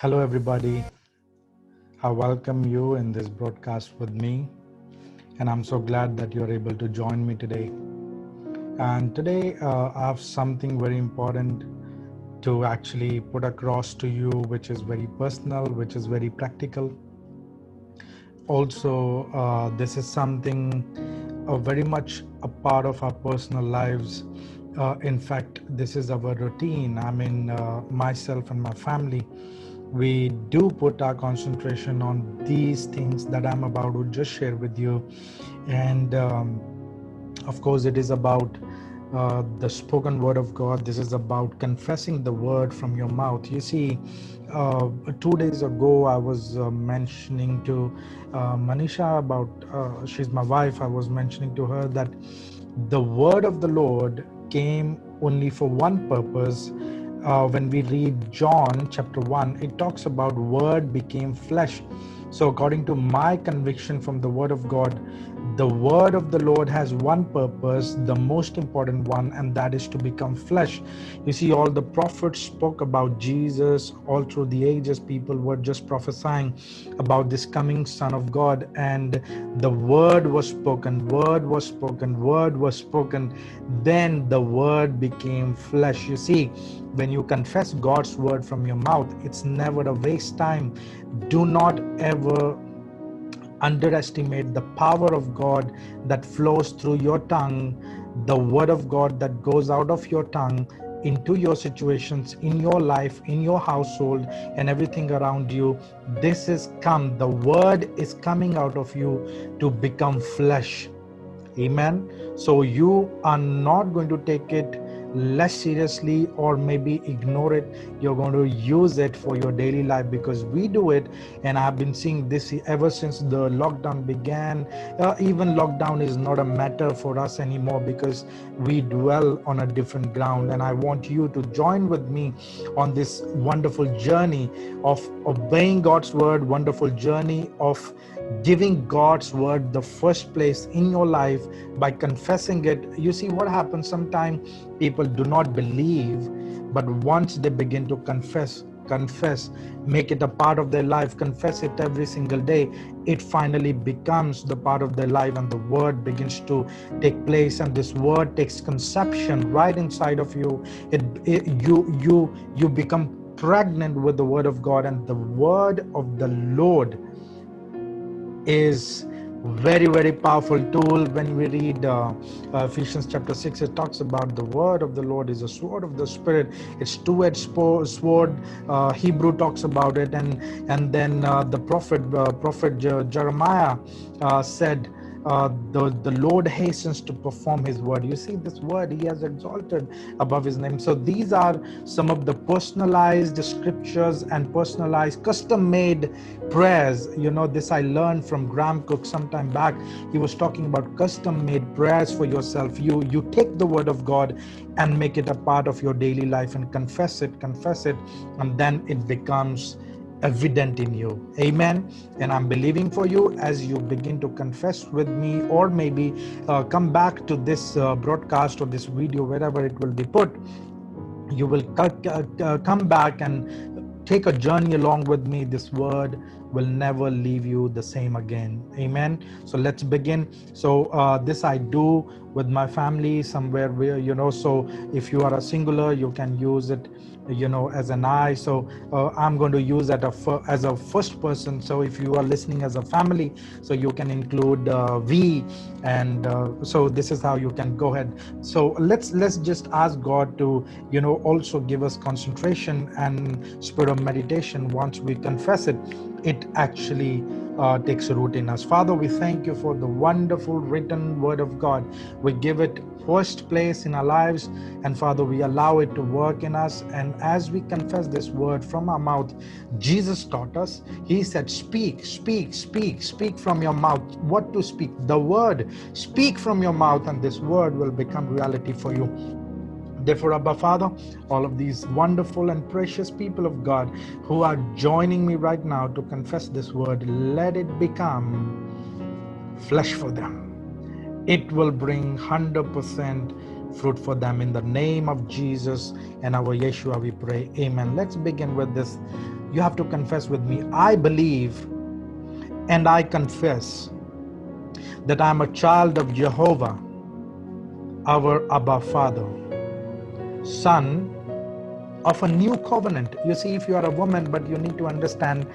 Hello, everybody. I welcome you in this broadcast with me, and I'm so glad that you're able to join me today. And today, I have something very important to actually put across to you, which is very personal, which is very practical. Also, this is something very much a part of our personal lives. In fact, this is our routine. I mean, myself and my family, we do put our concentration on these things that I'm about to just share with you. And of course, it is about the spoken word of God. This is about confessing the word from your mouth. You see, 2 days ago, I was mentioning to Manisha about, she's my wife. I was mentioning to her that the word of the Lord came only for one purpose. When we read John chapter 1, it talks about word became flesh. So according to my conviction from the word of God, the word of the Lord has one purpose, the most important one, and that is to become flesh. You see, all the prophets spoke about Jesus. All through the ages, people were just prophesying about this coming Son of God, and the word was spoken, word was spoken, word was spoken. Then the word became flesh. You see, when you confess God's word from your mouth, it's never a waste time. Do not ever underestimate the power of God that flows through your tongue, the word of God that goes out of your tongue into your situations, in your life, in your household, and everything around you. This is come, the word is coming out of you to become flesh. Amen. So you are not going to take it less seriously or maybe ignore it. You're going to use it for your daily life, because we do it. And I've been seeing this ever since the lockdown began. Even lockdown is not a matter for us anymore, because we dwell on a different ground. And I want you to join with me on this wonderful journey of obeying God's word, wonderful journey of giving God's word the first place in your life by confessing it. You see, what happens sometimes, people do not believe, but once they begin to confess, make it a part of their life, confess it every single day, it finally becomes the part of their life, and the word begins to take place, and this word takes conception right inside of you. You become pregnant with the word of God, and the word of the Lord is very powerful tool. When we read Ephesians chapter 6, it talks about the word of the Lord is a sword of the Spirit. It's two-edged sword. Hebrew talks about it, and then the prophet Jeremiah said, the Lord hastens to perform his word. You see, this word he has exalted above his name. So these are some of the personalized scriptures and personalized custom-made prayers. You know, this I learned from Graham Cook some time back. He was talking about custom-made prayers for yourself. You take the word of God and make it a part of your daily life and confess it, and then it becomes evident in you. Amen. And I'm believing for you as you begin to confess with me, or maybe come back to this broadcast or this video, wherever it will be put. You will come back and take a journey along with me. This word will never leave you the same again. Amen. So let's begin. So this I do with my family somewhere where, so if you are a singular, you can use it, as an I. So I'm going to use that as a first person. So if you are listening as a family, so you can include we, and so this is how you can go ahead. So let's just ask God to also give us concentration and spirit of meditation. Once we confess it, it actually takes root in us. Father, we thank you for the wonderful written word of God. We give it first place in our lives, and Father, we allow it to work in us. And as we confess this word from our mouth, Jesus taught us. He said, speak from your mouth. What to speak? The word. Speak from your mouth, and this word will become reality for you. Therefore, Abba Father, all of these wonderful and precious people of God who are joining me right now to confess this word, let it become flesh for them. It will bring 100% fruit for them. In the name of Jesus and our Yeshua, we pray. Amen. Let's begin with this You have to confess with me. I believe and I confess that I'm a child of Jehovah, our Abba Father, son of a new covenant. You see, if you are a woman, but you need to understand,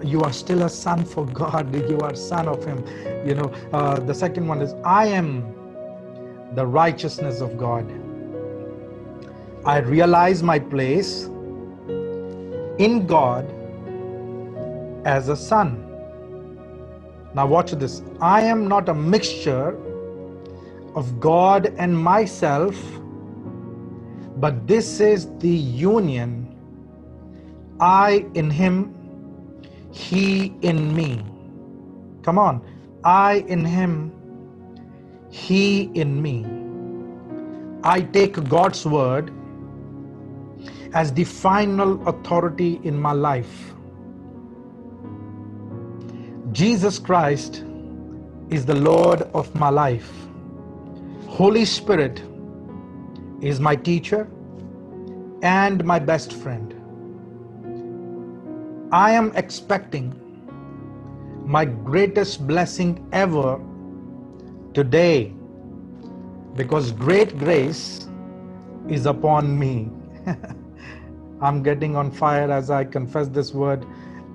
you are still a son for God. You are son of Him. The second one is, I am the righteousness of God. I realize my place in God as a son. Now watch this. I am not a mixture of God and myself, but this is the union. I in Him, He in me. Come on. I in Him, He in me. I take God's word as the final authority in my life. Jesus Christ is the Lord of my life. Holy Spirit is my teacher and my best friend. I am expecting my greatest blessing ever today, because great grace is upon me. I'm getting on fire as I confess this word.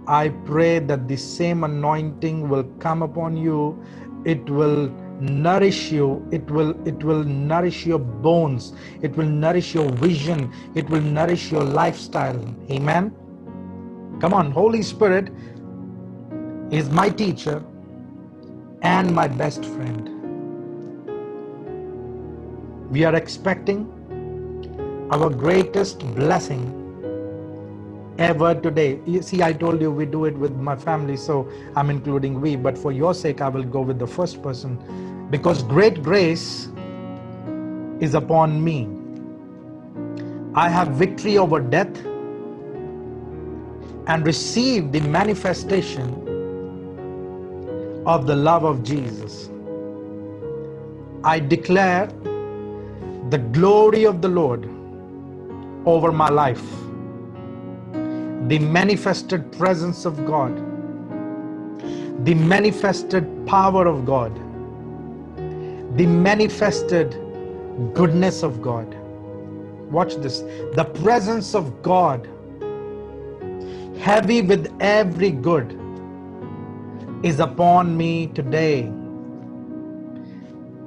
I pray that the same anointing will come upon you. It will nourish you. It will nourish your bones. It will nourish your vision. It will nourish your lifestyle. Amen. Come on. Holy Spirit is my teacher and my best friend. We are expecting our greatest blessing ever today. You see, I told you we do it with my family, so I'm including we, but for your sake, I will go with the first person, because great grace is upon me. I have victory over death and receive the manifestation of the love of Jesus. I declare the glory of the Lord over my life. The manifested presence of God, the manifested power of God, the manifested goodness of God. Watch this. The presence of God, heavy with every good, is upon me today.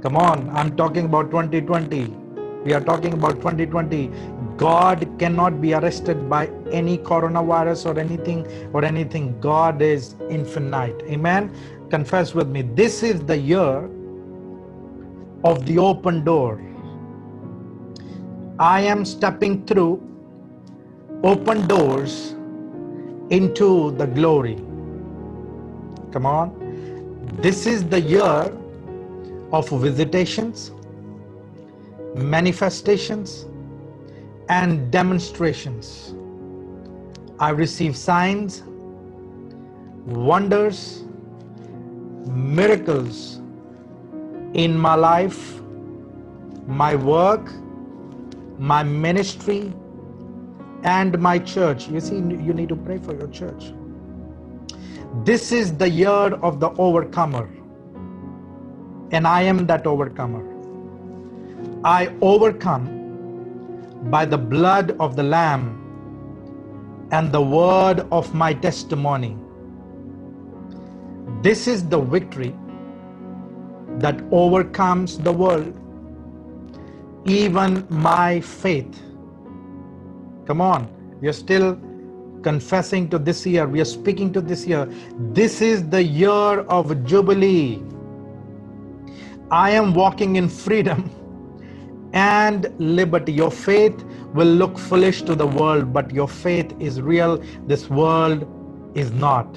Come on, I'm talking about 2020. We are talking about 2020. God cannot be arrested by any coronavirus or anything. God is infinite. Amen. Confess with me. This is the year of the open door. I am stepping through open doors into the glory. Come on. This is the year of visitations, manifestations, and demonstrations. I receive signs, wonders, miracles in my life, my work, my ministry, and my church. You see, you need to pray for your church. This is the year of the overcomer, and I am that overcomer. I overcome by the blood of the Lamb and the word of my testimony. This is the victory that overcomes the world, even my faith. Come on, we are still confessing to this year. We are speaking to this year. This is the year of Jubilee. I am walking in freedom and liberty. Your faith will look foolish to the world, but your faith is real. This world is not.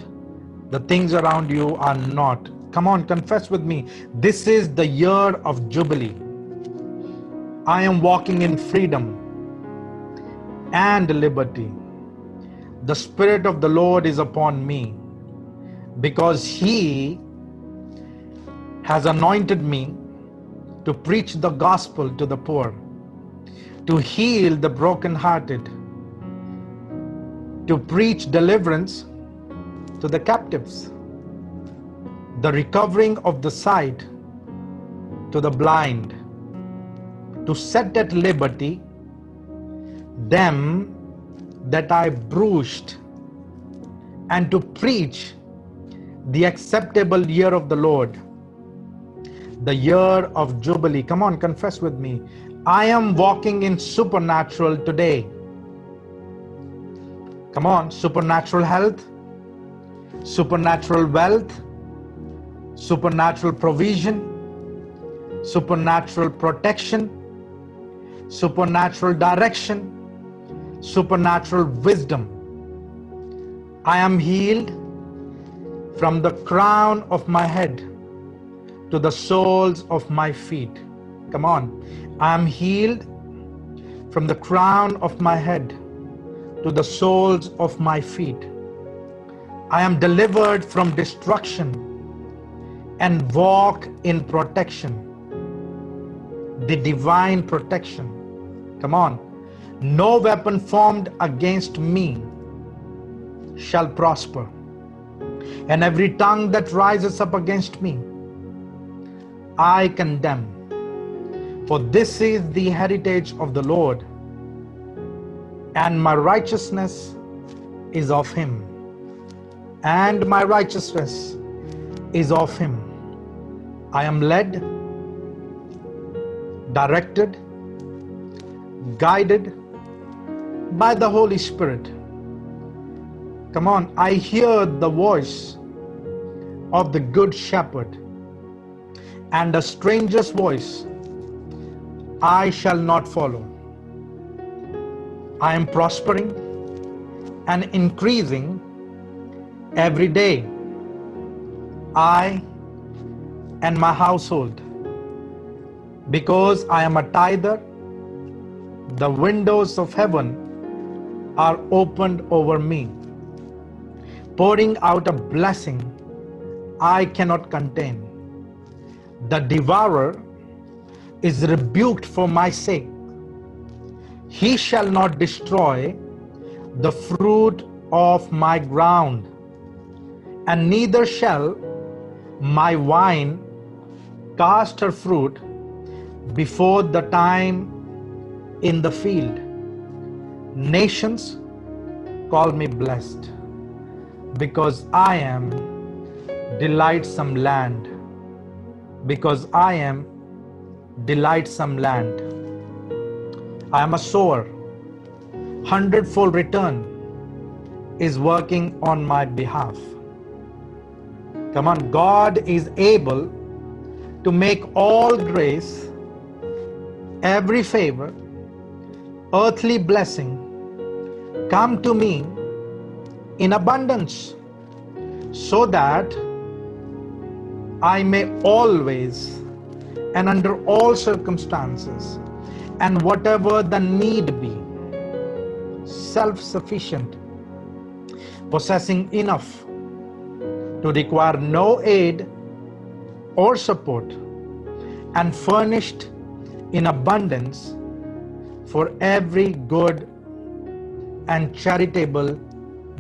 The things around you are not. Come on, confess with me. This is the year of Jubilee. I am walking in freedom and liberty. The Spirit of the Lord is upon me, because He has anointed me to preach the gospel to the poor, to heal the brokenhearted, to preach deliverance to the captives, the recovering of the sight to the blind, to set at liberty them that are bruised, and to preach the acceptable year of the Lord, the year of Jubilee. Come on, confess with me. I am walking in supernatural today. Come on, supernatural health, supernatural wealth, supernatural provision, supernatural protection, supernatural direction, supernatural wisdom. I am healed from the crown of my head to the soles of my feet. Come on. I am healed from the crown of my head to the soles of my feet. I am delivered from destruction and walk in protection. The divine protection. Come on. No weapon formed against me shall prosper, and every tongue that rises up against me I condemn. For this is the heritage of the Lord, and my righteousness is of him. And my righteousness is of him. I am led, directed, guided by the Holy Spirit. Come on, I hear the voice of the Good Shepherd, and a stranger's voice I shall not follow. I am prospering and increasing every day, I and my household. Because I am a tither, the windows of heaven are opened over me, pouring out a blessing I cannot contain. The devourer is rebuked for my sake. He shall not destroy the fruit of my ground, and neither shall my vine cast her fruit before the time in the field. Nations call me blessed, because I am delightsome land. Because I am delightsome land. I am a sower. Hundredfold return is working on my behalf. Come on, God is able to make all grace, every favor, earthly blessing come to me in abundance, so that I may always and under all circumstances and whatever the need be, self-sufficient, possessing enough to require no aid or support, and furnished in abundance for every good and charitable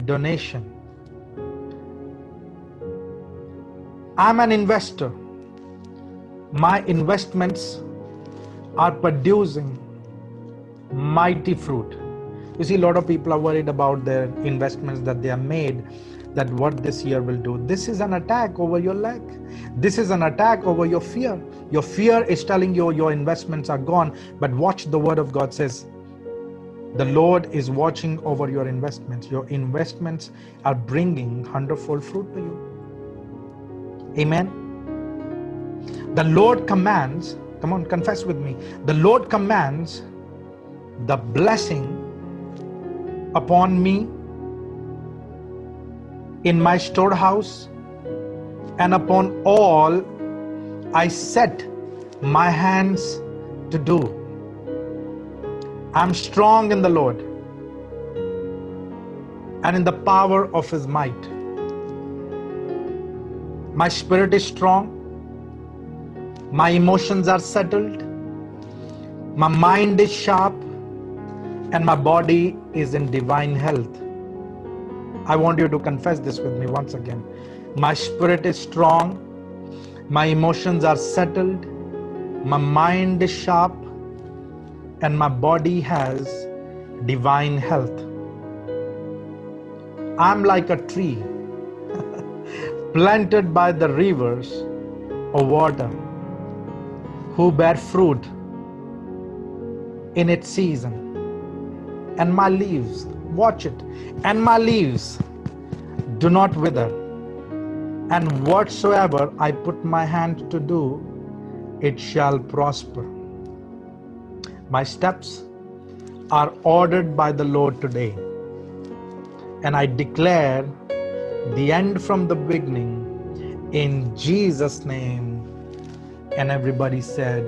donation. I'm an investor. My investments are producing mighty fruit. You see, a lot of people are worried about their investments that they have made, that what this year will do. This is an attack over your lack. This is an attack over your fear. Your fear is telling you your investments are gone, but watch, the word of God says, the Lord is watching over your investments. Your investments are bringing hundredfold fruit to you. Amen. The Lord commands, come on, confess with me. The Lord commands the blessing upon me in my storehouse and upon all I set my hands to do. I'm strong in the Lord and in the power of his might. My spirit is strong. My emotions are settled. My mind is sharp, and my body is in divine health. I want you to confess this with me once again. My spirit is strong, my emotions are settled, my mind is sharp, and my body has divine health. I'm like a tree planted by the rivers of water, who bear fruit in its season. And my leaves, watch it, and my leaves do not wither. And whatsoever I put my hand to do, it shall prosper. My steps are ordered by the Lord today. And I declare the end from the beginning in Jesus' name. And everybody said,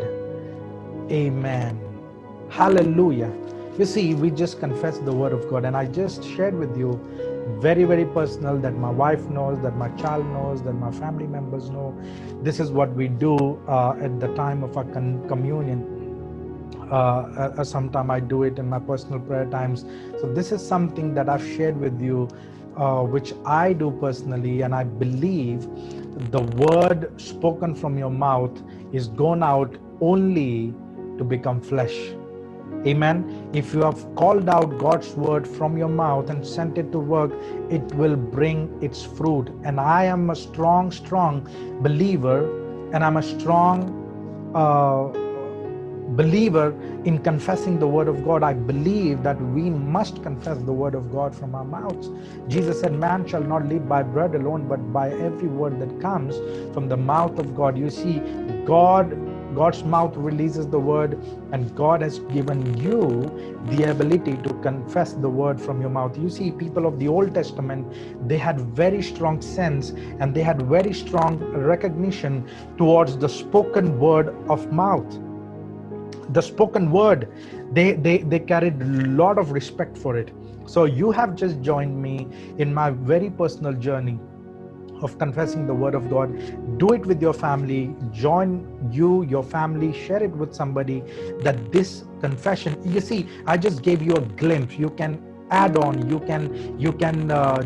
Amen. Hallelujah. You see, we just confessed the word of God, and I just shared with you very, very personal, that my wife knows, that my child knows, that my family members know. This is what we do at the time of our communion. Sometimes I do it in my personal prayer times. So this is something that I've shared with you, which I do personally, and I believe the word spoken from your mouth is gone out only to become flesh. Amen. If you have called out God's word from your mouth and sent it to work, it will bring its fruit. And I am a strong believer, and I'm a strong believer in confessing the word of God. I believe that we must confess the word of God from our mouths. Jesus said, man shall not live by bread alone, but by every word that comes from the mouth of God. You see, God's mouth releases the word, and God has given you the ability to confess the word from your mouth. You see, people of the Old Testament, they had very strong sense, and they had very strong recognition towards the spoken word of mouth. The spoken word, they carried a lot of respect for it. So you have just joined me in my very personal journey of confessing the word of God. Do it with your family. Join your family, share it with somebody, that this confession, you see, I just gave you a glimpse. You can add on, you can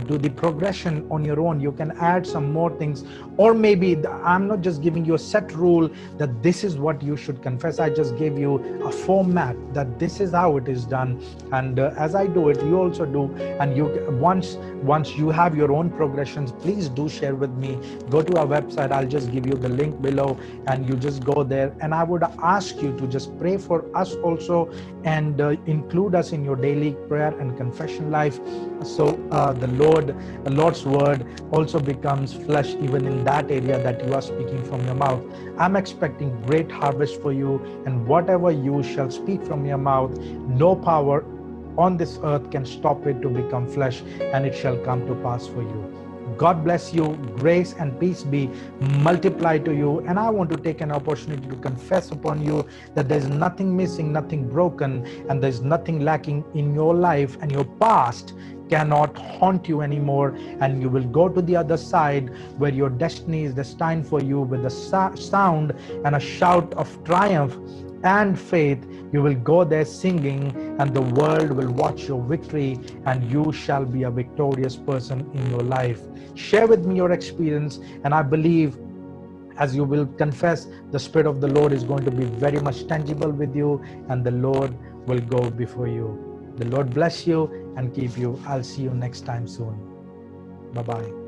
do the progression on your own. You can add some more things, or maybe I'm not just giving you a set rule that this is what you should confess. I just gave you a format that this is how it is done, and as I do it, you also do. And you once you have your own progressions, please do share with me. Go to our website, I'll just give you the link below, and you just go there. And I would ask you to just pray for us also, and include us in your daily prayer and confession life, so the Lord's word also becomes flesh even in that area that you are speaking from your mouth. I'm expecting great harvest for you, and whatever you shall speak from your mouth, no power on this earth can stop it to become flesh, and it shall come to pass for you. God bless you. Grace and peace be multiplied to you. And I want to take an opportunity to confess upon you that there's nothing missing, nothing broken, and there's nothing lacking in your life, and your past cannot haunt you anymore, and you will go to the other side where your destiny is destined for you, with a sound and a shout of triumph and faith. You will go there singing, and the world will watch your victory, and you shall be a victorious person in your life. Share with me your experience, and I believe as you will confess, the Spirit of the Lord is going to be very much tangible with you, and the Lord will go before you. The Lord bless you and keep you. I'll see you next time soon. Bye-bye.